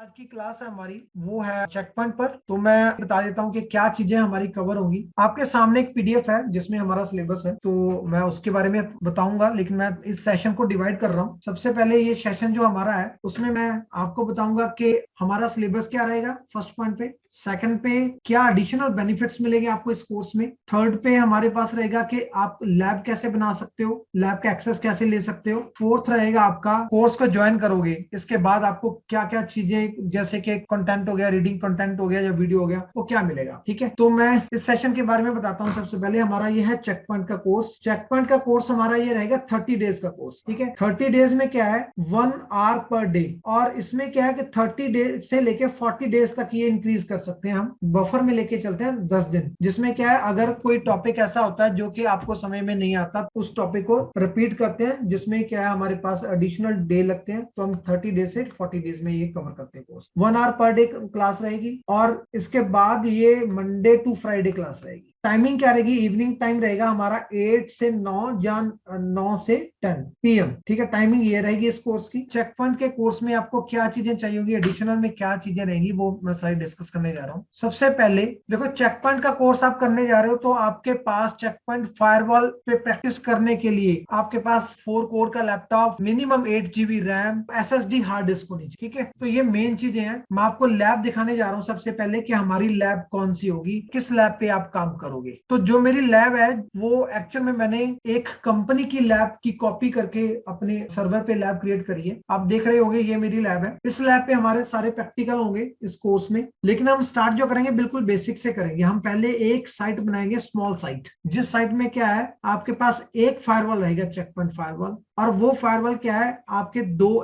आज की क्लास है हमारी वो है चेक पॉइंट पर। तो मैं बता देता हूँ कि क्या चीजें हमारी कवर होंगी। आपके सामने एक पीडीएफ है जिसमें हमारा सिलेबस है, तो मैं उसके बारे में बताऊंगा, लेकिन मैं इस सेशन को डिवाइड कर रहा हूँ। सबसे पहले ये सेशन जो हमारा है उसमें मैं आपको बताऊंगा कि हमारा सिलेबस क्या रहेगा फर्स्ट पॉइंट पे। सेकंड पे क्या एडिशनल बेनिफिट्स मिलेंगे आपको इस कोर्स में। थर्ड पे हमारे पास रहेगा कि आप लैब कैसे बना सकते हो, लैब का एक्सेस कैसे ले सकते हो। फोर्थ रहेगा आपका कोर्स को ज्वाइन करोगे इसके बाद आपको क्या क्या चीजें, जैसे कि कंटेंट हो गया, रीडिंग कंटेंट हो गया या वीडियो हो गया, वो क्या मिलेगा। ठीक है, तो मैं इस सेशन के बारे में बताता हूँ। सबसे पहले हमारा ये है चेक पॉइंट का कोर्स। चेक पॉइंट का कोर्स हमारा ये रहेगा 30 डेज का कोर्स। ठीक है, 30 डेज में क्या है 1 आवर पर डे, और इसमें क्या है कि 30 डेज से लेके 40 डेज तक ये इंक्रीज कर सकते हैं। हम बफर में लेके चलते हैं 10 दिन, जिसमें क्या है अगर कोई टॉपिक ऐसा होता है जो कि आपको समय में नहीं आता, उस टॉपिक को रिपीट करते हैं, जिसमें क्या है हमारे पास एडिशनल डे लगते हैं, तो हम 30 डेज से 40 डेज में ये कवर करते हैं course. 1 hour per day class रहेगी, और इसके बाद ये मंडे टू फ्राइडे क्लास रहेगी। टाइमिंग क्या रहेगी, इवनिंग टाइम रहेगा हमारा 8 से 9 या 9 से 10 PM। ठीक है, टाइमिंग ये रहेगी इस कोर्स की। चेक पॉइंट के कोर्स में आपको क्या चीजें चाहिए होगी, एडिशनल में क्या चीजें रहेंगी, वो मैं सारी डिस्कस करने जा रहा हूँ। सबसे पहले देखो, चेक पॉइंट का कोर्स आप करने जा रहे हो तो आपके पास चेक पॉइंट फायरवॉल पे प्रैक्टिस करने के लिए आपके पास 4 कोर का laptop, minimum 8 GB RAM, SSD hard disk होनी चाहिए। ठीक है, तो ये मेन चीजें हैं। मैं आपको लैब दिखाने जा रहा हूँ सबसे पहले कि हमारी लैब कौन सी होगी, किस लैब पे आप काम करोगे। तो जो मेरी लैब है वो एक्चुअल में मैंने एक कंपनी की लैब की कॉपी करके अपने सर्वर पे लैब क्रिएट करी है। आप देख रहे होंगे ये मेरी लैब है। इस लैब पे हमारे सारे प्रैक्टिकल होंगे इस कोर्स में, लेकिन हम स्टार्ट जो करेंगे बिल्कुल बेसिक से करेंगे। हम पहले एक साइट बनाएंगे, स्मॉल साइट, जिस साइट में क्या है आपके पास एक फायरवॉल रहेगा, चेक पॉइंट फायरवॉल, और वो फायरवॉल क्या है आपके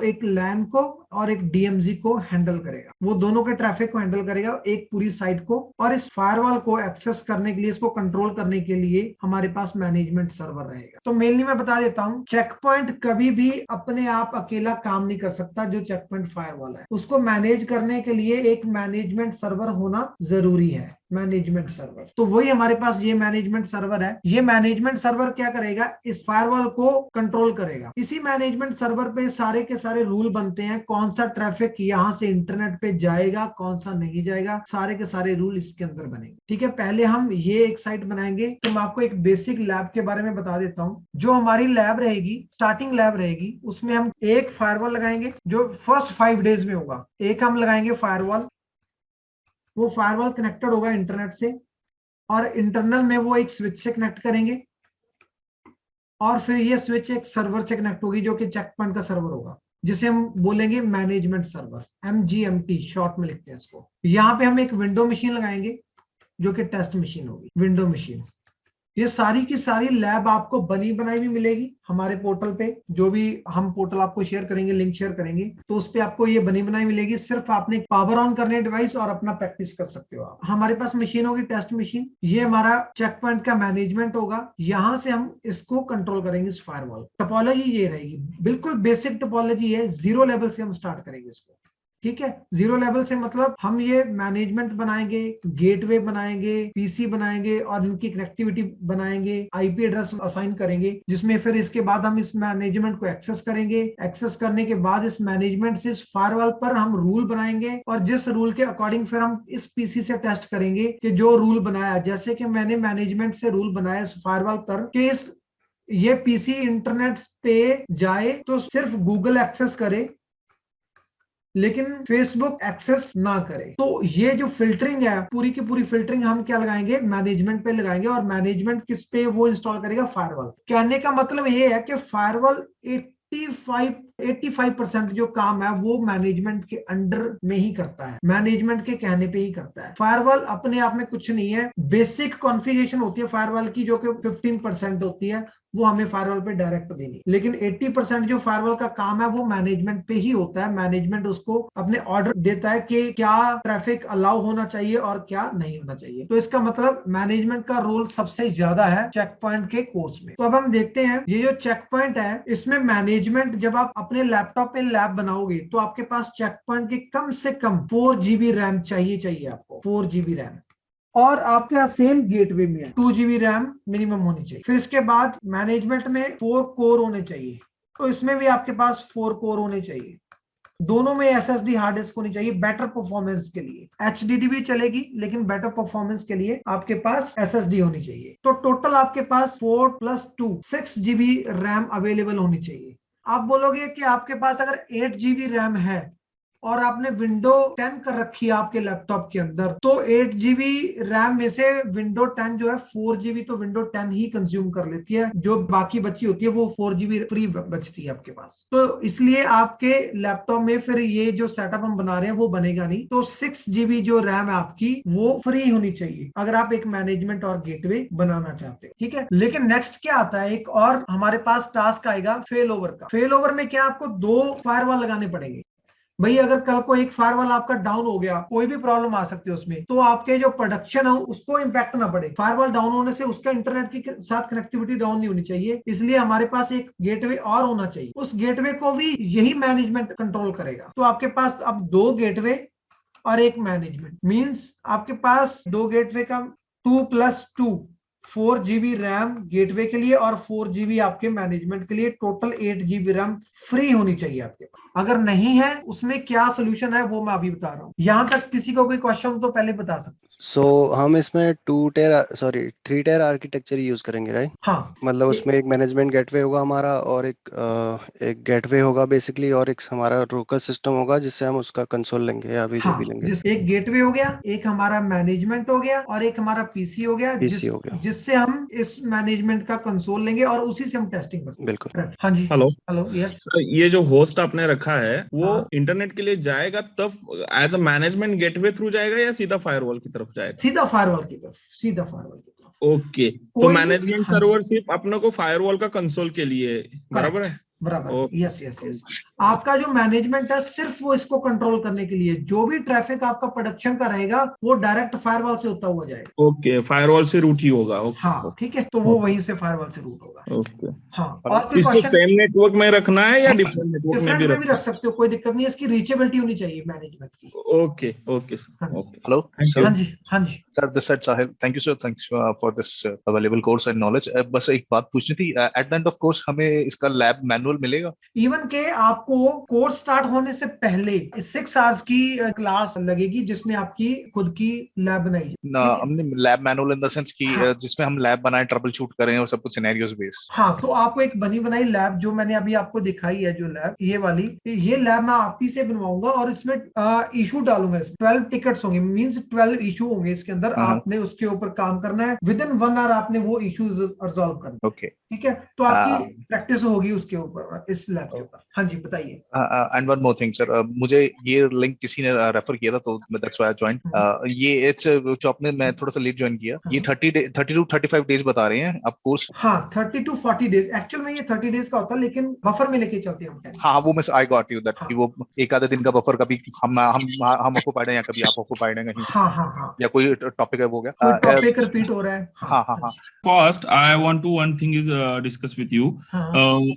एक लैन को और एक DMZ को हैंडल करेगा। वो दोनों के ट्रैफिक को हैंडल करेगा, एक पूरी साइट को। और इस फायरवॉल को एक्सेस करने के लिए, इसको कंट्रोल करने के लिए हमारे पास मैनेजमेंट सर्वर रहेगा। तो मेनली मैं बता देता हूं, चेक पॉइंट कभी भी अपने आप अकेला काम नहीं कर सकता। जो चेक पॉइंट फायरवॉल है उसको मैनेज करने के लिए एक मैनेजमेंट सर्वर होना जरूरी है, मैनेजमेंट सर्वर। तो वही हमारे पास ये मैनेजमेंट सर्वर है। ये मैनेजमेंट सर्वर क्या करेगा, इस फायरवॉल को कंट्रोल करेगा। इसी मैनेजमेंट सर्वर पे सारे के सारे रूल बनते हैं, कौन सा ट्रैफिक यहां से इंटरनेट पे जाएगा, कौन सा नहीं जाएगा, सारे के सारे रूल इसके अंदर बनेंगे। ठीक है, पहले हम ये एक साइट बनाएंगे। तो मैं आपको एक बेसिक लैब के बारे में बता देता हूं। जो हमारी लैब रहेगी, स्टार्टिंग लैब रहेगी, उसमें हम एक फायरवॉल लगाएंगे जो फर्स्ट 5 डेज में होगा। एक हम लगाएंगे फायरवॉल, वो फायरवॉल कनेक्टेड होगा इंटरनेट से, और इंटरनल में वो एक स्विच से कनेक्ट करेंगे, और फिर ये स्विच एक सर्वर से कनेक्ट होगी जो कि चेक पॉइंट का सर्वर होगा, जिसे हम बोलेंगे मैनेजमेंट सर्वर, MGMT शॉर्ट में लिखते हैं इसको। यहाँ पे हम एक विंडो मशीन लगाएंगे जो कि टेस्ट मशीन होगी, विंडो मशीन। ये सारी की सारी लैब आपको बनी बनाई भी मिलेगी हमारे पोर्टल पे। जो भी हम पोर्टल आपको शेयर करेंगे, लिंक शेयर करेंगे, तो उस पे आपको ये बनी बनाई मिलेगी। सिर्फ आपने पावर ऑन करने डिवाइस और अपना प्रैक्टिस कर सकते हो आप। हमारे पास मशीन होगी टेस्ट मशीन, ये हमारा चेक पॉइंट का मैनेजमेंट होगा। यहां से हम इसको कंट्रोल करेंगे, इस फायरवॉल। टोपोलॉजी ये रहेगी, बिल्कुल बेसिक टोपोलॉजी है, 0 लेवल से हम स्टार्ट करेंगे इसको। ठीक है, 0 लेवल से मतलब हम ये मैनेजमेंट बनाएंगे, गेटवे बनाएंगे, PC बनाएंगे, और इनकी कनेक्टिविटी बनाएंगे, IP एड्रेस असाइन करेंगे, जिसमें फिर इसके बाद हम इस मैनेजमेंट को एक्सेस करेंगे। एक्सेस करने के बाद इस मैनेजमेंट से इस फायरवॉल पर हम रूल बनाएंगे, और जिस रूल के अकॉर्डिंग फिर हम इस PC से टेस्ट करेंगे कि जो रूल बनाया, जैसे कि मैंने मैनेजमेंट से रूल बनाया इस फायरवॉल पर कि ये PC इंटरनेट पे जाए तो सिर्फ गूगल एक्सेस करे, लेकिन फेसबुक एक्सेस ना करे। तो ये जो फिल्टरिंग है, पूरी की पूरी फिल्टरिंग हम क्या लगाएंगे, मैनेजमेंट पे लगाएंगे। और मैनेजमेंट किस पे वो इंस्टॉल करेगा, फायरवॉल। कहने का मतलब ये है कि फायरवॉल 85% जो काम है वो मैनेजमेंट के अंडर में ही करता है, मैनेजमेंट के कहने पे ही करता है। फायरवॉल अपने आप में कुछ नहीं है, बेसिक कॉन्फ़िगरेशन होती है फायरवॉल की, जो कि 15% होती है, वो हमें फायरवॉल पे डायरेक्ट देनी। लेकिन 80% जो फायरवॉल का काम है वो मैनेजमेंट पे ही होता है। मैनेजमेंट उसको अपने ऑर्डर देता है कि क्या ट्रैफिक अलाउ होना चाहिए और क्या नहीं होना चाहिए। तो इसका मतलब मैनेजमेंट का रोल सबसे ज्यादा है चेक पॉइंट के कोर्स में। तो अब हम देखते हैं ये जो चेक पॉइंट है, इसमें मैनेजमेंट, जब आप अपने लैपटॉप पे लैब बनाओगे तो आपके पास चेक पॉइंट की कम से कम 4 GB रैम चाहिए आपको, 4 GB रैम। और आपके यहाँ सेम गेटवे में है 2 GB रैम मिनिमम होनी चाहिए। फिर इसके बाद मैनेजमेंट में 4 कोर होने चाहिए, तो इसमें भी आपके पास 4 कोर होने चाहिए। दोनों में SSD हार्ड डिस्क होनी चाहिए बेटर परफॉर्मेंस के लिए। HDD भी चलेगी लेकिन बेटर परफॉर्मेंस के लिए आपके पास SSD होनी चाहिए। तो टोटल आपके पास 4+2 6 GB रैम अवेलेबल होनी चाहिए। आप बोलोगे कि आपके पास अगर 8 GB रैम है और आपने विंडो 10 कर रखी है आपके लैपटॉप के अंदर, तो 8 GB रैम में से विंडो 10 जो है 4 GB तो विंडो 10 ही कंज्यूम कर लेती है, जो बाकी बची होती है वो 4 GB फ्री बचती है आपके पास। तो इसलिए आपके लैपटॉप में फिर ये जो सेटअप हम बना रहे हैं वो बनेगा नहीं। तो 6 GB जो रैम है आपकी वो फ्री होनी चाहिए अगर आप एक मैनेजमेंट और गेटवे बनाना चाहते हैं, ठीक है। लेकिन नेक्स्ट क्या आता है, एक और हमारे पास टास्क आएगा फेल ओवर का। फेल ओवर में क्या, आपको 2 फायरवॉल लगाने पड़ेंगे। भाई अगर कल को एक फायरवॉल आपका डाउन हो गया, कोई भी प्रॉब्लम आ सकती है उसमें, तो आपके जो प्रोडक्शन है उसको इंपैक्ट ना पड़े। फायरवॉल डाउन होने से उसका इंटरनेट के साथ कनेक्टिविटी डाउन नहीं होनी चाहिए, इसलिए हमारे पास एक गेटवे और होना चाहिए। उस गेटवे को भी यही मैनेजमेंट कंट्रोल करेगा। तो आपके पास अब 2 गेटवे और एक मैनेजमेंट, मींस आपके पास 2 गेटवे का 2+2 4 GB रैम गेटवे के लिए और 4 GB आपके मैनेजमेंट के लिए, टोटल 8 GB रैम फ्री होनी चाहिए आपके पास। अगर नहीं है उसमें क्या सोल्यूशन है वो मैं अभी बता रहा हूं। यहां तक किसी को कोई क्वेश्चन तो पहले बता सकते। हम इसमें 3 टायर आर्किटेक्चर यूज करेंगे, राइट? हाँ, मतलब उसमें एक मैनेजमेंट गेटवे होगा हमारा, और एक गेटवे होगा बेसिकली, और एक हमारा लोकल सिस्टम होगा जिससे हम उसका कंसोल लेंगे या भी जो भी हाँ, लेंगे। जिस एक गेटवे हो गया, एक हमारा मैनेजमेंट हो गया और एक हमारा पीसी हो गया, पीसी हो गया। जिससे हम इस मैनेजमेंट का कंसोल लेंगे और उसी से हम टेस्टिंग कर सकते बिल्कुल। हैं। हाँ जी। Hello hello, yes. सर, ये जो होस्ट आपने रखा है वो हाँ, इंटरनेट के लिए जाएगा तब as a management gateway through जाएगा या सीधा फायरवॉल की तरफ जाएगा? सीधा फायरवॉल की तरफ, सीधा फायरवॉल की तरफ। ओके, तो कोई भी, मैनेजमेंट हाँ जी, सर्वर सिर्फ अपने को फायरवॉल का कंसोल के लिए, बराबर करेक्ट, है? बराबर, ओके। Yes yes yes. आपका जो मैनेजमेंट है सिर्फ वो इसको कंट्रोल करने के लिए, जो भी ट्रैफिक आपका प्रोडक्शन का रहेगा वो डायरेक्ट फायरवॉल से होता हुआ जाएगा। ओके, फायरवॉल से रूट ही होगा। ओके हाँ ओके ठीक है, तो वो वहीं से फायरवॉल से रूट होगा। ओके। हाँ, हेलो। और कोई इसको क्वेश्चन? सेम नेटवर्क में रखना है या डिफरेंट नेटवर्क में डिफरेंट भी में भी रखना रख सकते हो, कोई दिक्कत नहीं है। इसकी रीचेबिलिटी होनी चाहिए मैनेजमेंट की। है? ओके ओके हाँ सर, जी, okay, hello thank sir. You. हाँ जी, हाँ जी। Sir this side Sahil, thank you sir, thanks for this available course and knowledge. बस एक बात पूछनी थी, at the end of course हमें इसका लैब मैनुअल मिलेगा? इवन के आपको कोर्स स्टार्ट होने से पहले 6 आवर्स की क्लास लगेगी जिसमें आपकी खुद की लैब बनाई जाए, ना, ठीक है। हमने lab manual in the sense कि हाँ, जिसमें हम लैब बनाए, ट्रबल शूट करें और सब कुछ सिनेरियोज बेस्ड। हाँ, तो आपको एक बनी बनाई लैब जो मैंने अभी आपको दिखाई है, जो लैब ये वाली, ये लैब मैं आप ही से बनवाऊंगा और इसमें इशू डालूंगा। 12 टिकट्स होंगे, मींस 12 इशू होंगे इसके अंदर। हाँ हाँ, आपने उसके ऊपर काम करना है, विद इन 1 आवर आपने वो इश्यूज रिजॉल्व करना है, ओके। ठीक है। तो आपकी प्रैक्टिस होगी उसके ऊपर, इस लैब के ऊपर। हाँ जी, बताइए। And one more thing sir, मुझे ये लिंक किसी ने रेफर किया था तो दैट्स व्हाई आई जॉइंड। ये इट्स जो आपने, मैं थोड़ा सा लेट ज्वाइन किया, ये 30 टू 35 डेज बता रहे हैं आप कोर्स? हाँ, 30 to 40 डेज। एक्चुअल में ये 30 डेज का होता है, लेकिन बफर में लेके चलते हैं हम 10 हाँ, वो मैं आई गॉट यू दैट हाँ, कि वो एक आधे दिन का बफर, कभी हम ऑक्युपाइड हैं या कभी आप ऑक्युपाइड हैं कहीं, हाँ, हाँ, हाँ, या कोई टॉपिक है वो कोई गया। टॉपिक रिपीट हो रहा है। हाँ, हाँ हाँ हाँ हाँ। जी, First, I want to one thing is discuss with you. हाँ,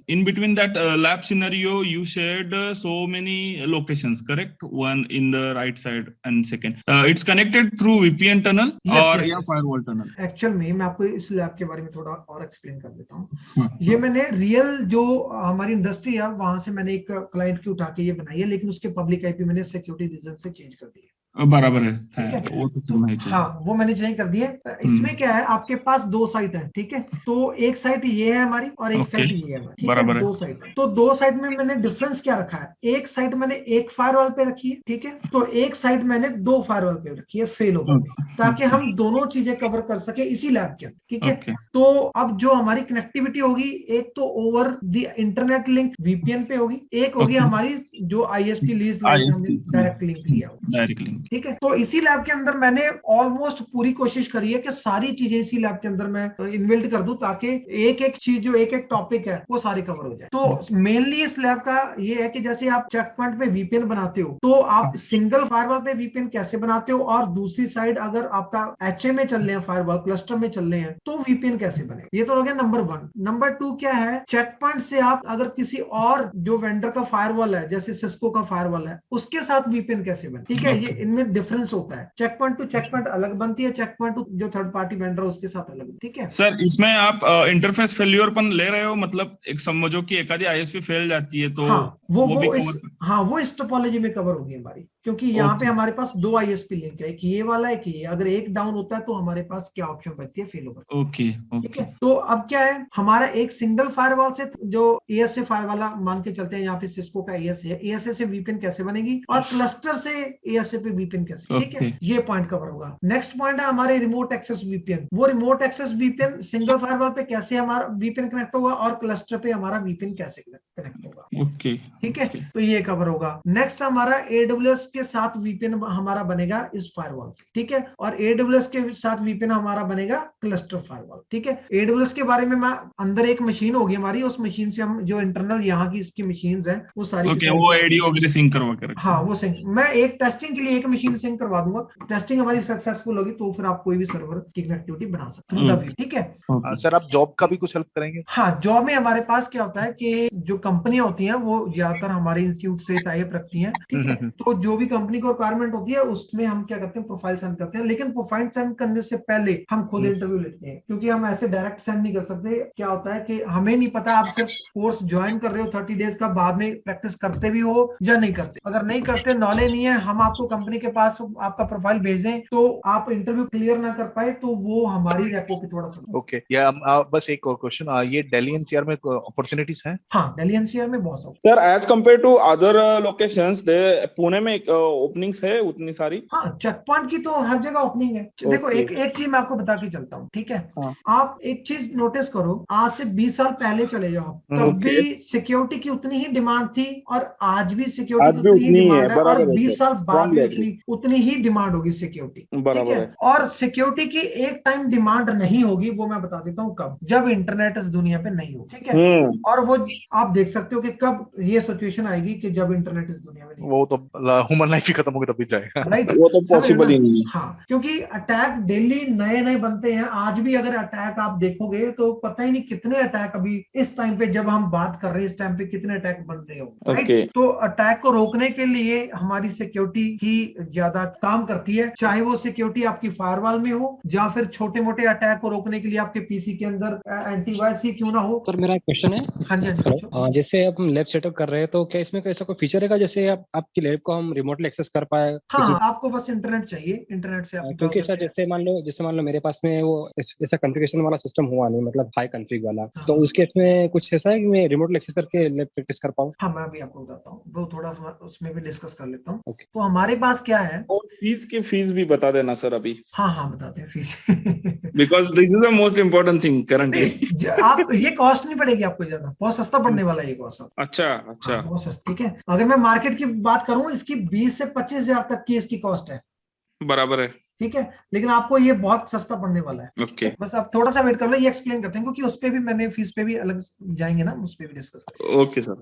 In between that lab scenario, you shared so many locations, correct? One in the right side and second. It's connected through VPN tunnel yes or yes yeah, yes. firewall tunnel. Actual में मैं आपको इस lab के बारे में थोड़ा और explain कर देता हूँ। हाँ, ये मैंने रियल जो हमारी इंडस्ट्री है वहां से मैंने एक क्लाइंट की उठा के ये बनाई है, लेकिन उसके पब्लिक आईपी मैंने सिक्योरिटी रीजन से चेंज कर दी है। बराबर है, ठीक है, वो तो तो करना ही चाहिए। हाँ, वो मैंने चेंज कर दिए। इसमें क्या है, आपके पास 2 साइट है, ठीक है। तो एक साइट ये है हमारी और एक ओके, साइट ये है हमारी, ठीक है। बराबर है। 2 साइट है, तो 2 साइट में मैंने डिफरेंस क्या रखा है, एक साइट मैंने एक फायरवॉल पे रखी है, ठीक है। तो एक साइट मैंने 2 फायरवॉल पे रखी है फेल ओवर में, ताकि हम दोनों चीजें कवर कर सके इसी लैब के अंदर, ठीक है। ओके, तो अब जो हमारी कनेक्टिविटी होगी, एक तो over the internet link VPN पे होगी, एक होगी ओके, हमारी जो आईएसपी लीज लाइन हमने ISP थ्रू डायरेक्ट लिंक लिया होगा, डायरेक्ट लिंक। ठीक है। तो इसी लैब के अंदर मैंने ऑलमोस्ट पूरी कोशिश करी है कि सारी चीजें इसी लैब के अंदर मैं इन्बिल्ट कर दूं, ताकि एक एक चीज जो एक एक टॉपिक है वो सारी कवर हो जाए। तो मेनली इस लैब का ये है कि जैसे आप चेक पॉइंट पे वीपीएन बनाते हो, तो आप सिंगल फायरवॉल पे वीपीएन कैसे बनाते हो, और दूसरी साइड अगर आपका एचए में चल रहे हैं, फायरवॉल क्लस्टर में चल रहे हैं, तो वीपीएन कैसे बने। ये तो हो गया नंबर 1। नंबर 2 क्या है, चेक पॉइंट से आप अगर किसी और जो वेंडर का फायरवॉल है, जैसे सिस्को का फायरवॉल है, उसके साथ वीपीएन कैसे बने, ठीक है। ये इनमें डिफरेंस होता है। Check point to check point अलग बनती है, चेक पॉइंट टू जो थर्ड पार्टी वेंडर है उसके साथ अलग। ठीक है सर, इसमें आप इंटरफेस फेल्यूर पण ले रहे हो, मतलब एक समझो कि एखादी आईएसपी फेल जाती है तो हाँ वो भी इस कवर। हाँ वो इस टोपोलॉजी में कवर होगी हमारी, क्योंकि यहाँ पे ओके हमारे पास 2 आईएसपी लिंक है, एक ये वाला एक ये। अगर एक डाउन होता है तो हमारे पास क्या ऑप्शन बचती है? Fail over. ओके ठीक ओके है, तो अब क्या है, हमारा एक सिंगल फायरवॉल से जो एएसए फायरवाला मान के चलते हैं, यहाँ पे सिस्को का एएसए है, एएसए से वीपीएन कैसे बनेगी और क्लस्टर से एएसए पे वीपीएन कैसे। ठीक है, ओके ये पॉइंट कवर होगा। नेक्स्ट पॉइंट है हमारे रिमोट एक्सेस वीपीएन। वो remote access VPN single firewall पे कैसे हमारा वीपीएन कनेक्ट होगा और क्लस्टर पे हमारा वीपीएन कैसे कनेक्ट होगा। ओके ठीक है, तो ये कवर होगा। नेक्स्ट हमारा एडब्ल्यूएस के साथ वीपीएन हमारा बनेगा इस फायरवॉल से। ठीक है, और एडब्ल्यूएस के साथ वीपीएन हमारा बनेगा क्लस्टर फायरवॉल। ठीक है, एडब्ल्यूएस के बारे में मैं अंदर एक मशीन होगी हमारी, उस मशीन से हम जो इंटरनल यहाँ की इसकी मशीन्स हैं वो सारी ओके, वो एडीओ वगैरह सिंक करवा के रखें। हाँ वो सिंक, मैं एक टेस्टिंग के लिए एक मशीन सिंक करवा दूंगा। टेस्टिंग हमारी सक्सेसफुल होगी तो फिर आप कोई भी सर्वर की कनेक्टिविटी बना सकते हो। ठीक है ओके सर, आप जॉब का भी कुछ हेल्प करेंगे? हाँ, जॉब में हमारे पास क्या होता है कि जो कंपनियां होती हैं वो ज्यादातर हमारे इंस्टीट्यूट से टाई अप रखती हैं। ठीक है, तो जो भी कंपनी को रिक्वायरमेंट होती है उसमें हम क्या करते हैं, प्रोफाइल सेंड करते हैं। लेकिन प्रोफाइल सेंड करने से पहले हम खुद इंटरव्यू लेते हैं, क्योंकि हम ऐसे डायरेक्ट सेंड नहीं कर सकते। क्या होता है कि हमें नहीं पता आप सिर्फ कोर्स ज्वाइन कर रहे हो 30 डेज का, बाद में प्रैक्टिस करते भी हो या नहीं करते। अगर नहीं करते, नॉलेज नहीं है, हम आपको कंपनी के पास आपका प्रोफाइल भेज दें तो आप इंटरव्यू क्लियर ना कर पाए तो वो हमारी रेपो पे थोड़ा सा। ओके, या बस एक और क्वेश्चन, ये दिल्ली एनसीआर में अपॉर्चुनिटीज हैं? हाँ, दिल्ली एनसीआर में बहुत सारी। Sir as compare to other locations, Pune में ओपनिंग्स है उतनी सारी? हाँ, चेक पॉइंट की तो हर जगह ओपनिंग है। देखो एक चीज मैं आपको बता के चलता हूँ। ठीक है, हाँ। आप एक चीज नोटिस करो, आज से 20 साल पहले चले जाओ, तब भी सिक्योरिटी की उतनी ही डिमांड थी और आज भी सिक्योरिटी की उतनी ही डिमांड है, और 20 साल बाद भी उतनी ही डिमांड होगी सिक्योरिटी। ठीक है, और सिक्योरिटी की एक टाइम डिमांड नहीं होगी, वो मैं बता देता हूँ कब, जब इंटरनेट इस दुनिया पे नहीं हो। ठीक है, और वो आप देख सकते हो कि कब ये सिचुएशन आएगी कि जब इंटरनेट इस दुनिया में नहीं, वो तो ह्यूमन लाइफ ही खत्म होगी तभी जाएगा। राइट, वो तो पॉसिबल ही नहीं है। हाँ, क्योंकि अटैक डेली नए नए बनते हैं। आज भी अगर अटैक आप देखोगे तो पता ही नहीं कितने अटैक अभी इस टाइम पे जब हम बात कर रहे हैं, इस टाइम पे कितने अटैक बन रहे हो। राइट, तो अटैक को रोकने के लिए हमारी सिक्योरिटी ही ज्यादा काम करती है, चाहे वो सिक्योरिटी आपकी फायरवॉल में हो या फिर छोटे मोटे अटैक को रोकने के लिए आपके पीसी के अंदर एंटीवायरस ही क्यों ना हो। सर मेरा एक क्वेश्चन है। हाँ जी, जैसे आप लैब सेटअप कर रहे हैं तो क्या इसमें ऐसा कोई फीचर है जैसे आपकी लैब को हम रिमोटली एक्सेस कर पाए? हाँ, आपको बस इंटरनेट चाहिए, इंटरनेट से आप, क्योंकि सर जैसे मान लो मेरे पास में वो ऐसा कॉन्फ़िगरेशन वाला सिस्टम हुआ नहीं, मतलब हाई कॉन्फ़िग वाला। तो उस केस में कुछ ऐसा है कि मैं रिमोटली एक्सेस करके लैब प्रैक्टिस कर पाऊँ? हाँ, मैं भी आपको बताता हूँ, वो थोड़ा उसमें भी डिस्कस कर लेता हूँ। तो हमारे पास क्या है, और फीस भी बता देना सर अभी। हाँ बताते हैं fees. Because this is the most important thing currently. आप ये कॉस्ट नहीं पड़ेगी आपको ज्यादा, बहुत सस्ता पड़ने वाला है ये कॉस्ट। अच्छा, बहुत सस्ता। ठीक है, अगर मैं मार्केट की बात करूं, इसकी 20 से 25 हजार तक की इसकी कॉस्ट है। बराबर है। ठीक है, लेकिन आपको ये बहुत सस्ता पड़ने वाला है। ओके, बस आप थोड़ा सा वेट कर लो, ये एक्सप्लेन करते हैं, क्योंकि उस पे भी मैंने फीस पे भी अलग जाएंगे ना, उस पे भी डिस्कस करेंगे। Okay sir.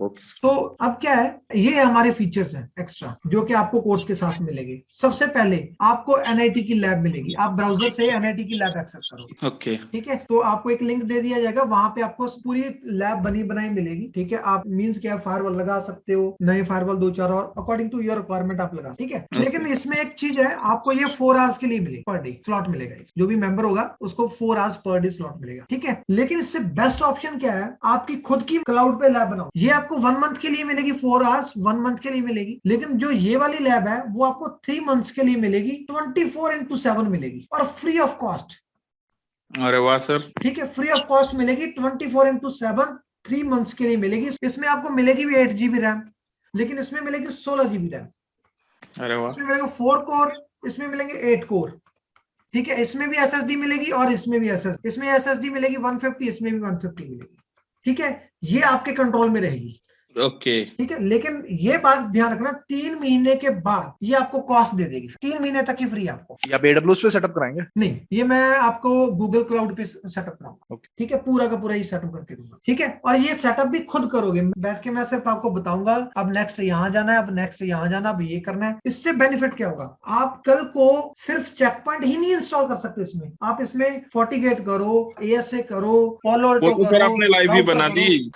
तो अब क्या है, ये हमारे फीचर्स हैं एक्स्ट्रा जो कि आपको कोर्स के साथ मिलेंगे। सबसे पहले आपको एनआईटी की लैब मिलेगी, आप ब्राउजर से एनआईटी की लैब एक्सेस करोगे। ओके, ठीक है, तो आपको एक लिंक दे दिया जाएगा, वहां पे आपको पूरी लैब बनी बनाई मिलेगी। ठीक है, आप मींस क्या फायरवॉल लगा सकते हो, नए फायरवॉल 2-4 और अकॉर्डिंग टू योर रिक्वायरमेंट आप लगा। ठीक है, लेकिन इसमें एक चीज है, आपको ये 4 आवर्स के लिए मिलेगी, पर डे स्लॉट मिलेगा। जो भी मेंबर होगा उसको 4 आवर्स पर डे स्लॉट मिलेगा। ठीक है, लेकिन इससे बेस्ट ऑप्शन क्या है, आपकी खुद की क्लाउड पे लैब बनाओ। ये आपको 1 मंथ के लिए मिलेगी, 4 आवर्स 1 मंथ के लिए मिलेगी। लेकिन जो ये वाली लैब है वो आपको 3 मंथ्स के लिए मिलेगी, 24/7 मिलेगी और फ्री ऑफ कॉस्ट। अरे वाह सर। ठीक है, फ्री ऑफ कॉस्ट मिलेगी, 24/7 3 मंथ्स के लिए मिलेगी। इसमें आपको मिलेगी भी 8 GB रैम, लेकिन इसमें मिलेगी 16 GB रैम। अरे वाह। इसमें मिलेगा 4 कोर, इसमें मिलेंगे 8 कोर। ठीक है, इसमें भी एसएसडी मिलेगी और इसमें भी एसएसडी, इसमें एसएसडी मिलेगी 150, इसमें भी 150 मिलेगी। ठीक है, ये आपके कंट्रोल में रहेगी। ओके, ठीक है, लेकिन ये बात ध्यान रखना, 3 महीने के बाद ये आपको कॉस्ट दे देगी। 3 महीने तक ही फ्री आपको। या AWS पे सेटअप कराएंगे? नहीं, ये मैं आपको गूगल क्लाउड पे सेटअप कराऊंगा। Okay. ठीक है, पूरा का पूरा ही सेटअप करके दूंगा। ठीक है, और ये सेटअप भी खुद करोगे बैठ के, मैं सिर्फ आपको बताऊंगा अब नेक्स्ट से यहाँ जाना है, अब नेक्स्ट से यहाँ जाना, अब ये करना है। इससे बेनिफिट क्या होगा, आप कल को सिर्फ चेक पॉइंट ही नहीं इंस्टॉल कर सकते इसमें, आप इसमें FortiGate करो, ASA करो, Palo Alto वो तो सर आपने लाइव ही बना दी।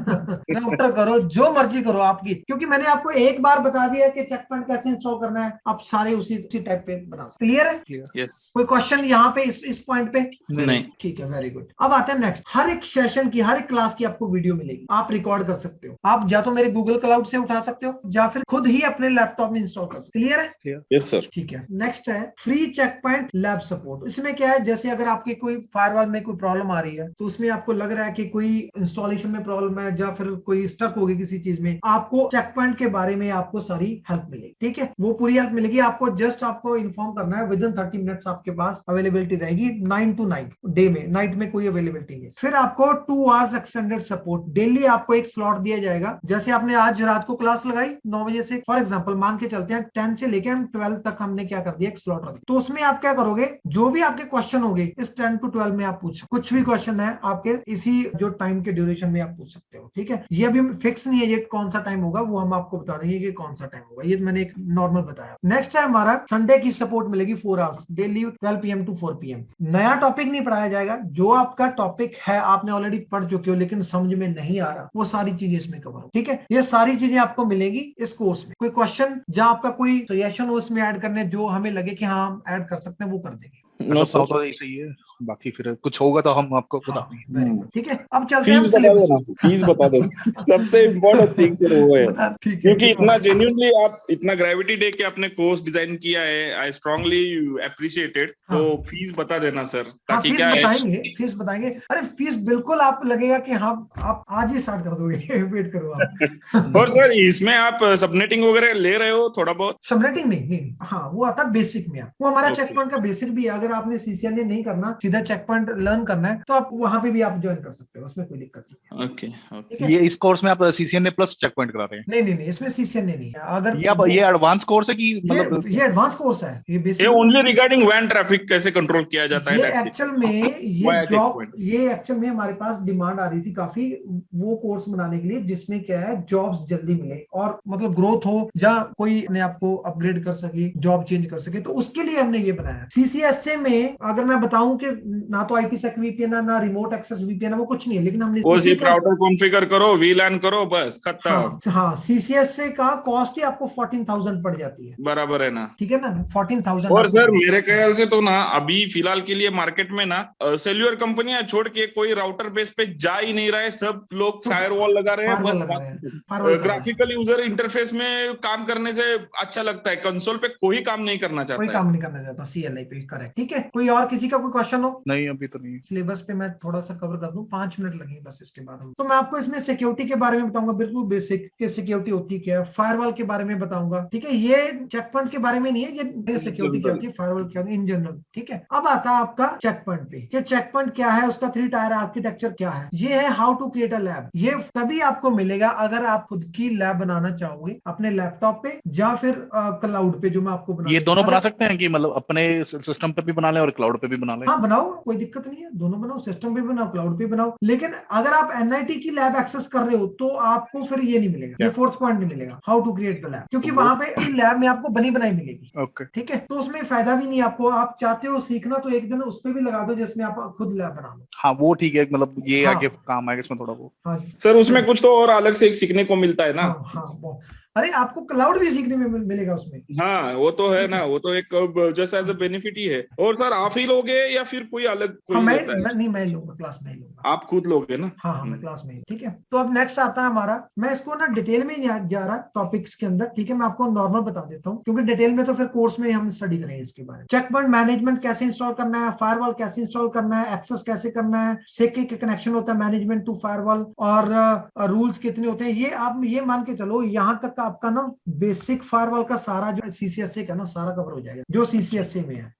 राउटर करो, जो मर्जी करो आपकी, क्योंकि मैंने आपको एक बार बता दिया कि चेक पॉइंट कैसे इंस्टॉल करना है, आप सारे उसी टाइप पे बना सकते। क्लियर है? यस। कोई क्वेश्चन यहाँ पे इस पॉइंट पे? नहीं। ठीक है, वेरी गुड। अब आते हैं नेक्स्ट। हर एक सेशन की, हर एक क्लास की आपको वीडियो मिलेगी, आप रिकॉर्ड कर सकते हो। आप या तो मेरे गूगल क्लाउड से उठा सकते हो या फिर खुद ही अपने लैपटॉप में इंस्टॉल कर सकते हो। क्लियर है? Yes sir. ठीक है। नेक्स्ट है free check point lab support. इसमें क्या है, जैसे अगर आपके कोई फायरवॉल में कोई प्रॉब्लम आ रही है, तो उसमें आपको लग रहा है कि कोई इंस्टॉलेशन में प्रॉब्लम है या फिर कोई स्टक होगी किसी चीज में, आपको चेक पॉइंट के बारे में आपको सारी हेल्प मिलेगी। ठीक है, वो पूरी हेल्प मिलेगी आपको। जस्ट आपको इन्फॉर्म करना है, विद इन 30 मिनट्स आपके पास अवेलेबिलिटी रहेगी 9 to 9 डे में। नाइट में कोई अवेलेबिलिटी नहीं। फिर आपको 2 hours एक्सटेंडेड सपोर्ट, डेली आपको एक स्लॉट दिया जाएगा। जैसे आपने आज रात को क्लास लगाई 9 बजे से, फॉर एग्जाम्पल मान के चलते हैं 10 से लेकर 12 तक हमने क्या कर दिया, एक स्लॉट रख दिया। तो उसमें आप क्या करोगे, जो भी आपके क्वेश्चन होंगे इस 10 to 12 में आप पूछ, कुछ भी क्वेश्चन है आपके इसी जो टाइम के ड्यूरेशन में आप पूछ सकते हो। ठीक है, ये अभी फिक्स नहीं है ये कौन सा टाइम होगा, वो हम आपको बता देंगे कि कौन सा टाइम होगा, ये मैंने एक नॉर्मल बताया। नेक्स्ट है हमारा संडे की सपोर्ट मिलेगी 4 hours daily 12 PM to 4 PM। नया टॉपिक नहीं पढ़ाया जाएगा, जो आपका टॉपिक है आपने ऑलरेडी पढ़ चुके हो लेकिन समझ में नहीं आ रहा, वो सारी चीजें इसमें कवर हो। ठीक है, ये सारी चीजें आपको मिलेगी इस कोर्स में। कोई क्वेश्चन जहां आपका कोई सजेशन हो इसमें ऐड करने, जो हमें लगे कि हाँ हम ऐड कर सकते हैं, वो कर देंगे। No sir. तो सही है, बाकी फिर कुछ होगा तो हम आपको बता देंगे। Very good. ठीक है, अब चलते हैं फीस बता देना, फीस बता दे। सबसे इम्पोर्टेंट थिंग सर वो है, ठीक है, क्योंकि इतना जेन्युइनली आप इतना ग्रेविटी दे के आपने कोर्स डिजाइन किया है, आई स्ट्रांगली अप्रिशिएटेड। तो फीस बता देना सर, ताकि क्या है। फीस बताएंगे। अरे फीस बिल्कुल आप लगेगा कि हाँ आप आज ही स्टार्ट कर दोगे। वेट करो आप। और सर इसमें आप सबनेटिंग वगैरह ले रहे हो थोड़ा बहुत? सबनेटिंग नहीं, हाँ वो आता है बेसिक में। वो हमारा Okay. चेक पॉइंट का बेसिक भी है। अगर आपने सीसीएनए नहीं करना, सीधा चेक पॉइंट लर्न करना है, तो आप वहां पे भी आप ज्वाइन कर सकते हो, उसमें कोई दिक्कत नहीं है। ओके। ठीक है, ये इस कोर्स में आप सीसीएनए प्लस चेक पॉइंट करा रहे हैं? नहीं, इसमें सीसीएनए नहीं है। अगर ये एडवांस कोर्स है कि मतलब ये एडवांस कोर्स है, ये ये बेसिक ओनली रिगार्डिंग वैन ट्रैफिक कैसे कंट्रोल किया जाता है? ये That's it. एक्चुअल में Via checkpoint. ये एक्चुअल में हमारे पास डिमांड आ रही थी काफी, वो कोर्स बनाने के लिए जिसमें क्या है जॉब्स जल्दी मिले और मतलब ग्रोथ हो, या कोई अपने आप को अपग्रेड कर सके, जॉब चेंज कर सके, तो उसके लिए हमने ये बनाया। सीसीएसए में अगर मैं बताऊं कि ना तो IPsec VPN है, ना रिमोट एक्सेस VPN है, वो कुछ नहीं है, लेकिन हमने वो सिर्फ राउटर कॉन्फ़िगर करो, VLAN करो, बस खत्म। हाँ सीसीएसए का कॉस्ट ही आपको 14,000 पड़ जाती है। बराबर है ना? ठीक है ना, 14,000। और सर मेरे ख्याल से तो ना अभी फिलहाल के लिए मार्केट में ना सेल्युलर कंपनियां छोड़ के कोई राउटर बेस पे जा ही नहीं रहा है, सब लोग फायरवॉल लगा रहे हैं। बस ग्राफिकल यूजर इंटरफेस में काम करने से अच्छा लगता है, कंसोल पे कोई काम नहीं करना चाहता, कोई काम नहीं करना चाहता CLI पे। करेक्ट। ठीक है, कोई और किसी का कोई क्वेश्चन हो? नहीं, अभी तो नहीं। सिलेबस पे मैं थोड़ा सा कवर कर दूं, 5 मिनट लगेंगे बस इसके बाद हम। तो मैं आपको इसमें सिक्योरिटी के बारे में बताऊंगा, बिल्कुल बेसिक के सिक्योरिटी होती क्या है, फायरवॉल के बारे में बताऊंगा। ठीक है, ये चेक पॉइंट के बारे में नहीं है, ये सिक्योरिटी क्या होती है, फायरवॉल क्या होती है इन जनरल। ठीक है, अब आता है आपका चेक पॉइंट पे कि चेक पॉइंट क्या है, उसका 3 टायर आर्किटेक्चर क्या है। ये है how to create a lab. ये तभी आपको मिलेगा अगर आप खुद की लैब बनाना चाहोगे अपने लैपटॉप पे या फिर क्लाउड पे, जो मैं आपको बना। ये दोनों बना सकते हैं कि मतलब अपने सिस्टम पे भी बना लें और क्लाउड पे भी बना लें? हाँ बनाओ, कोई दिक्कत नहीं है, दोनों बनाओ, सिस्टम पे बनाओ, क्लाउड पे बनाओ। लेकिन अगर आप NIT की लैब एक्सेस कर रहे हो तो आपको फिर ये नहीं मिलेगा, ये 4th पॉइंट नहीं मिलेगा, how to create the lab, क्योंकि वहां पे लैब में आपको बनी बनाई मिलेगी। ओके, ठीक है, तो उसमें फायदा भी नहीं आपको। आप चाहते हो सीखना तो एक दिन उस पर भी लगा दो जिसमें आप खुद लैब बना लो। हाँ वो ठीक है, मतलब ये हाँ, आगे काम आएगा इसमें थोड़ा वो। हाँ सर उसमें कुछ तो और अलग से एक सीखने को मिलता है ना? हाँ अरे आपको क्लाउड भी सीखने में मिलेगा उसमें। हाँ वो तो है ना, वो तो एक जैसा एज अ बेनिफिट ही है। और सर आप ही लोगे या फिर कोई अलग कोई हाँ, लेता है? मैं लूंगा, क्लास में ही लूंगा। आप खुद लोगे ना? हाँ मैं क्लास में ही। ठीक है, तो अब नेक्स्ट आता है हमारा, मैं इसको ना डिटेल में नहीं जा रहा टॉपिक्स के अंदर। ठीक है, मैं आपको नॉर्मल बता देता हूँ, क्योंकि डिटेल में तो फिर कोर्स में हम स्टडी करेंगे इसके बारे में। चेक पॉइंट मैनेजमेंट कैसे इंस्टॉल करना है, फायरवॉल कैसे इंस्टॉल करना है, एक्सेस कैसे करना है, सेके के कनेक्शन होता है मैनेजमेंट टू फायरवॉल, और रूल्स कितने होते हैं, ये आप ये मान के चलो यहाँ तक आपका ना बेसिक फायरवॉल का सारा जो सीसीएसए का ना सारा कवर हो जाएगा, जो सीसीएसए में है।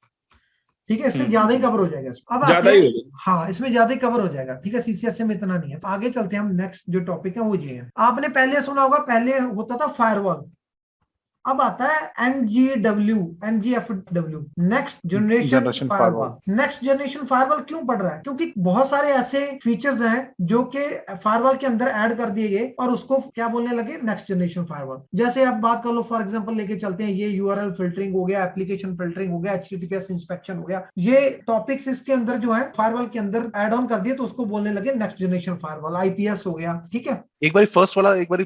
ठीक है, इससे ज्यादा ही कवर हो जाएगा। अब ज्यादा ही हो जाएगा। हाँ इसमें ज्यादा ही कवर हो जाएगा। ठीक है, सीसीएसए में इतना नहीं है। तो आगे चलते हैं हम, नेक्स्ट जो टॉपिक है वो ये है। आपने पहले सुना होगा, पहले होता था फायरवॉल, अब आता है NGFW, next generation firewall. Next generation firewall क्यों पड़ रहा है? क्योंकि बहुत सारे ऐसे फीचर्स हैं जो कि फायरवॉल के अंदर ऐड कर दिए गए और उसको क्या बोलने लगे, नेक्स्ट जनरेशन फायरवॉल। जैसे आप बात कर लो, फॉर एग्जांपल लेके चलते हैं, ये URL फिल्टरिंग हो गया, एप्लीकेशन फिल्टरिंग हो गया, HTTPS इंस्पेक्शन हो गया, ये टॉपिक्स इसके अंदर जो है फायरवॉल के अंदर ऐड ऑन कर दिए, तो उसको बोलने लगे नेक्स्ट जनरेशन फायरवॉल। IPS हो गया। ठीक है, एक बार फर्स्ट वाला एक बार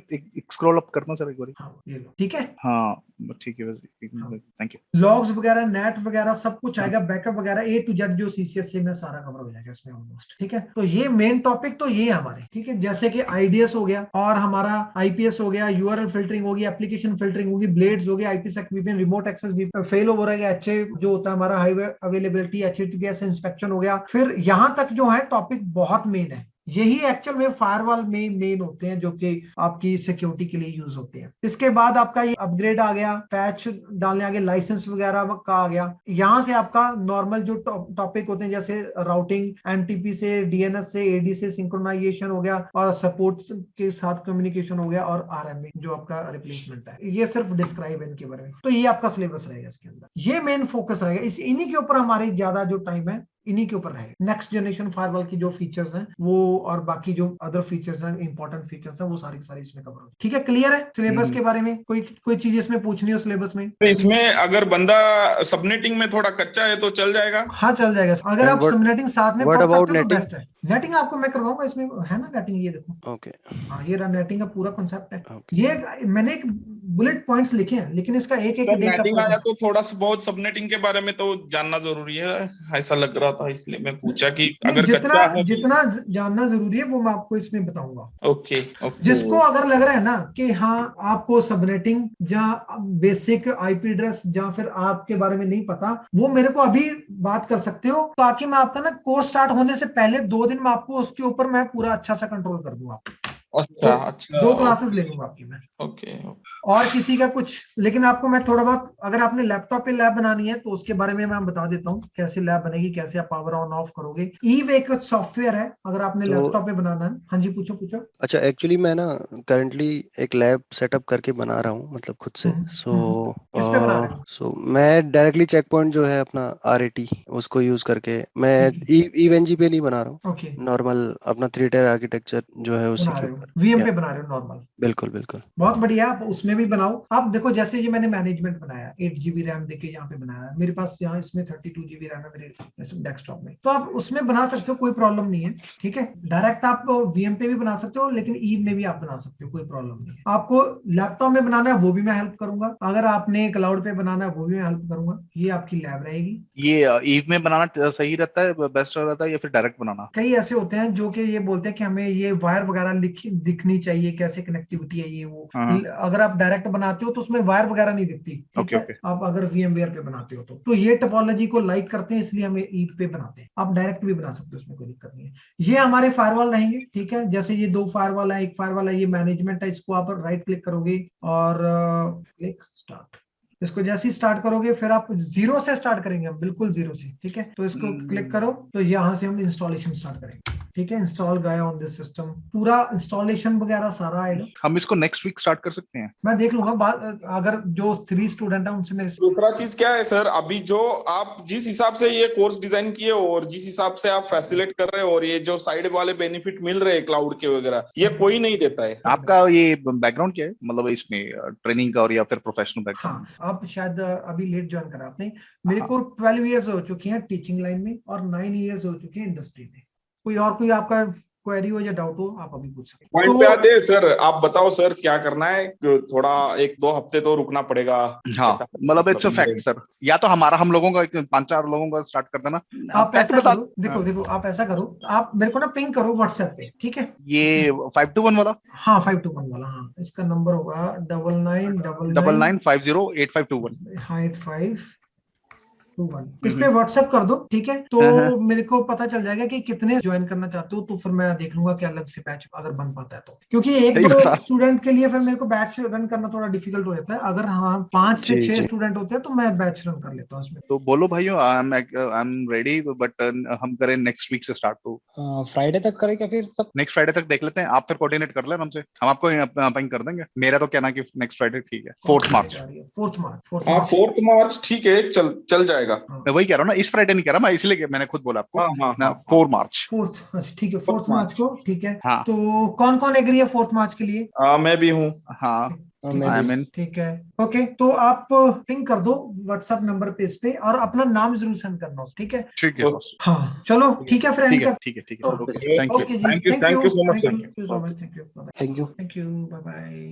स्क्रॉल अप करना सर एक बार। हाँ, ये लो, ठीक है। हाँ ठीक है, थैंक यू। लॉग्स वगैरह, नेट वगैरह सब कुछ आएगा, बैकअप वगैरह A to Z जो CCS से में सारा कवर हो जाएगा इसमें ऑलमोस्ट, ठीक है। तो ये मेन टॉपिक तो ये हमारे, ठीक है। जैसे कि IDS हो गया और हमारा IPS हो गया, URL फिल्टरिंग होगी, एप्लीकेशन फिल्टरिंग होगी, ब्लेड्स हो गया, IPsec VPN, remote access fail हो रहा है, HA जो होता है हमारा हाई अवेलेबिलिटी, HTTPS इंस्पेक्शन हो गया। फिर यहाँ तक जो है टॉपिक बहुत मेन है, यही एक्चुअल में फायरवॉल में मेन होते हैं जो कि आपकी सिक्योरिटी के लिए यूज होते हैं। इसके बाद आपका ये अपग्रेड आ गया, पैच डालने आ गया, लाइसेंस वगैरह का आ गया। यहां से आपका नॉर्मल जो टॉपिक होते हैं जैसे राउटिंग, MTP से, DNS से, AD से सिंक्रोनाइजेशन हो गया, और सपोर्ट के साथ कम्युनिकेशन हो गया, और RMA जो आपका रिप्लेसमेंट है। ये सिर्फ डिस्क्राइब है इनके बारे में। तो ये आपका सिलेबस रहेगा इसके अंदर, ये मेन फोकस रहेगा। इन्हीं के ऊपर हमारी ज्यादा जो टाइम है इन्हीं के ऊपर रहेगा। नेक्स्ट जनरेशन फायरवॉल की जो फीचर्स हैं वो, और बाकी जो अदर फीचर्स हैं, इंपॉर्टेंट फीचर्स हैं, वो सारी की सारी इसमें कवर होगी। ठीक है, क्लियर है सिलेबस के बारे में? कोई चीज इसमें पूछनी हो सिलेबस में? इसमें अगर बंदा सबनेटिंग में थोड़ा कच्चा है तो चल जाएगा? हाँ चल जाएगा, अगर आप सबनेटिंग साथ में पढ़ सकते हो तो बेस्ट है। नेटिंग आपको मैं करवाऊंगा, इसमें है ना नेटिंग, ये देखो। ओके, हाँ, ये नेटिंग का पूरा कॉन्सेप्ट है। ये मैंने एक बुलेट पॉइंट्स लिखे हैं, लेकिन इसका एक एक डे नेटिंग आया तो थोड़ा सा बहुत सबनेटिंग के बारे में तो जानना जरूरी है, ऐसा लग रहा था, इसलिए मैं पूछा कि अगर जितना जानना जरूरी है वो मैं आपको इसमें बताऊंगा। ओके। जिसको अगर लग रहा है ना कि हाँ आपको सबनेटिंग या बेसिक IP एड्रेस या फिर आपके बारे में नहीं पता, वो मेरे को अभी बात कर सकते हो, ताकि मैं आपका ना कोर्स स्टार्ट होने से पहले 2 दिन में आपको उसके ऊपर मैं पूरा अच्छा सा कंट्रोल कर दूंगा। अच्छा, 2 क्लासेस ले लूंगा आपकी मैं। ओके। और किसी का कुछ, लेकिन आपको मैं थोड़ा बहुत, अगर आपने लैपटॉप पे लैब बनानी है तो उसके बारे में मैं बता देता हूँ कैसे लैब बनेगी, कैसे आप पावर ऑन ऑफ करोगे। ईव एक सॉफ्टवेयर है, अगर आपने लैपटॉप पे बनाना है। हाँ जी, पूछो। अच्छा, एक्चुअली मैं ना करंटली एक लैब सेटअप करके बना रहा हूँ, मतलब खुद से। किस पे बना रहे हो? सो मैं डायरेक्टली चेक पॉइंट जो है अपना RAT उसको यूज करके, मैं EVE-NG पे नहीं बना रहा हूँ, नॉर्मल अपना 3 टायर आर्किटेक्चर जो है उसी के ऊपर VM पे बना रहे हो नॉर्मल। बिल्कुल। बहुत बढ़िया, आप उसमें भी बनाओ। आप देखो, जैसे ये मैंने मैनेजमेंट बनाया, 8 GB रैम देके यहाँ पे बनाया है मेरे पास, यहाँ इसमें 32 GB रैम है मेरे डेस्कटॉप में, तो आप उसमें बना सकते हो, कोई प्रॉब्लम नहीं है। ठीक है, डायरेक्ट आप VM पे भी बना सकते हो, लेकिन ईव में भी आप बना सकते हो, कोई प्रॉब्लम नहीं है। आपको लैपटॉप में बनाना है वो भी मैं हेल्प करूंगा, अगर आपने क्लाउड पे बनाना है वो भी मैं हेल्प करूंगा। ये आपकी लैब रहेगी। ये ईव में बनाना सही रहता है, बेस्ट रहता है, या फिर डायरेक्ट बनाना? कई ऐसे होते हैं जो कि ये बोलते हैं कि हमें ये वायर वगैरह दिखनी चाहिए, कैसे कनेक्टिविटी है ये वो। अगर आप डायरेक्ट बनाते हो तो उसमें वायर वगैरह नहीं दिखती। ठीक है, आप अगर VMware पे बनाते हो तो ये टोपोलॉजी को लाइक करते हैं, इसलिए हमें ईव पे बनाते हैं। आप डायरेक्ट भी बना सकते हो, उसमें कोई दिक्कत नहीं है। ये हमारे फायरवॉल रहेंगे। ठीक है, जैसे ये 2 फायरवॉल है, एक फायरवॉल है ये मैनेजमेंट है, इसको आप राइट क्लिक करोगे और क्लिक स्टार्ट। इसको जैसे ही स्टार्ट करोगे, फिर आप 0 से स्टार्ट करेंगे, हम बिल्कुल 0 से। ठीक है, तो इसको क्लिक करो तो यहाँ से हम इंस्टॉलेशन स्टार्ट करेंगे। ठीक है, इंस्टॉल गया ऑन दिस सिस्टम, पूरा इंस्टॉलेशन वगैरह सारा आएगा। हम इसको नेक्स्ट वीक स्टार्ट कर सकते हैं? मैं देख लूंगा, अगर जो 3 स्टूडेंट है उनसे मेरे। दूसरा चीज क्या है सर, अभी जो आप जिस हिसाब से ये कोर्स डिजाइन किए और जिस हिसाब से आप फैसिलिटेट कर रहे हो, और ये जो साइड वाले बेनिफिट मिल रहे हैं क्लाउड के वगैरह, ये कोई नहीं देता है। आपका ये बैकग्राउंड क्या है, मतलब इसमें ट्रेनिंग का और या फिर प्रोफेशनल बैकग्राउंड? हाँ, आप शायद अभी लेट ज्वाइन करा आपने। मेरे को 12 इयर्स हो चुके हैं टीचिंग लाइन में और 9 इयर्स हो चुके हैं इंडस्ट्री में। कोई आपका क्वेरी हो या डाउट हो, आप अभी पूछ सकते हैं। पॉइंट पे आते हैं सर, आप बताओ सर क्या करना है, थोड़ा 1-2 हफ्ते तो रुकना पड़ेगा। हाँ, मतलब इट्स अ फैक्ट सर, या तो हम लोगों का 5-4 लोगों का स्टार्ट कर देना। आप ऐसा करो, देखो आप ऐसा करो, आप मेरे को ना पिंग करो व्हाट्सएप पे। ठीक है, ये 521 वाला? हाँ 521 वाला, हाँ इसका नंबर होगा 9999508521। हाँ 8521। इस पे व्हाट्सएप कर दो। ठीक है, तो मेरे को पता चल जाएगा कि कितने ज्वाइन करना चाहते हो, तो फिर मैं देख लूंगा कि अलग से बैच अगर बन पाता है तो, क्योंकि 1-2 स्टूडेंट के लिए फिर मेरे को बैच रन करना थोड़ा डिफिकल्ट हो जाता है। अगर हाँ 5 से 6 स्टूडेंट होते हैं तो मैं बैच रन कर लेता हूँ इसमें। तो बोलो भाइयों, आई एम रेडी, बट हम करें नेक्स्ट वीक से स्टार्ट, तो फ्राइडे तक करें क्या? फिर सब नेक्स्ट फ्राइडे तक देख लेते हैं। आप फिर कोऑर्डिनेट कर लेना हमसे, हम आपको पिंग कर देंगे। मेरा तो कहना कि नेक्स्ट फ्राइडे ठीक है, 4th मार्च। 4th मार्च ठीक है, चल जाएगा। जाएगा। मैं वही कह रहा हूँ ना, इस फ्राइडे नहीं कह रहा मैं, इसलिए मैंने खुद बोला आपको ना 4 मार्च। 4th, ठीक है, 4th मार्च को, ठीक है। हाँ। तो कौन कौन एग्री है 4th मार्च के लिए? मैं भी हूँ। हाँ, ठीक है, ओके। तो आप पिंग कर दो व्हाट्सएप नंबर पे इस पे, और अपना नाम जरूर सेंड करना, ठीक है? ठीक है। हाँ चलो, ठीक है फ्रेंड। ठीक है। ओके जी, thank you so much sir. Thank you so much, thank you, bye bye.